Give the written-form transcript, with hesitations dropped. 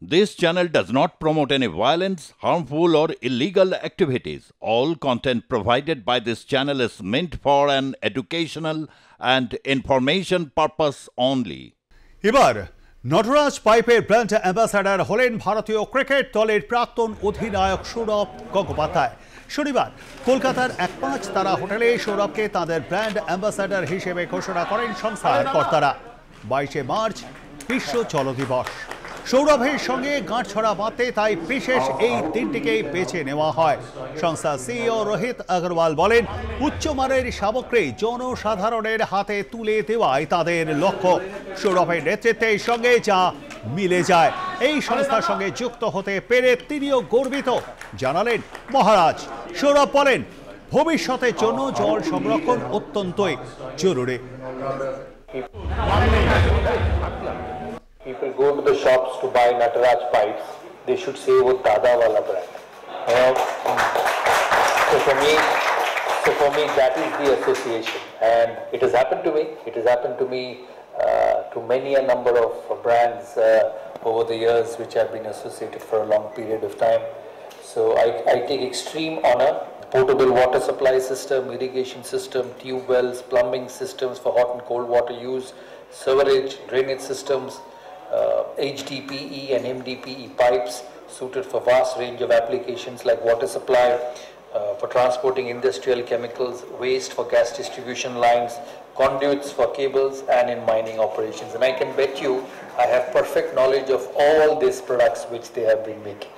This channel does not promote any violence, harmful, or illegal activities. All content provided by this channel is meant for an educational and information purpose only. এবার নটরাজ পাইপের brand ambassador হলেন ভারতীয় cricket দলের প্রাক্তন অধিনায়ক সৌরভ গঙ্গোপাধ্যায়। শনিবার কলকাতার এক 5 তারা হোটেলে সৌরভকে তাদের ব্র্যান্ড অ্যাম্বাসাডার হিসেবে ঘোষণা করেন সংস্থার কর্তারা। 22 মার্চ বিশ্ব জল দিবস। সৌরভের সঙ্গে গাঁটছড়া বাঁধতে তাই বিশেষ এই দিনটিকেই বেছে নেওয়া হয়। সংস্থার সিইও রোহিত আগরওয়াল বলেন, উচ্চমানের সামগ্রী জনসাধারণের হাতে তুলে দেওয়াই তাদের লক্ষ্য। সৌরভের নেতৃত্বের সঙ্গে যা মিলে যায়, এই সংস্থার সঙ্গে যুক্ত হতে পেরে তিনিও গর্বিত জানালেন মহারাজ। সৌরভ বলেন, ভবিষ্যতের জন্য জল সংরক্ষণ অত্যন্তই জরুরি। People go to the shops to buy Nataraj pipes, they should say वो दादा वाला brand. So for me that is the association, and it has happened to me. It has happened to me to many a number of brands over the years which have been associated for a long period of time. So I take extreme honor. Portable water supply system, irrigation system, tube wells, plumbing systems for hot and cold water use, sewerage, drainage systems, HDPE and MDPE pipes suited for vast range of applications like water supply, for transporting industrial chemicals, waste for gas distribution lines, conduits for cables, and in mining operations. And I can bet you I have perfect knowledge of all these products which they have been making.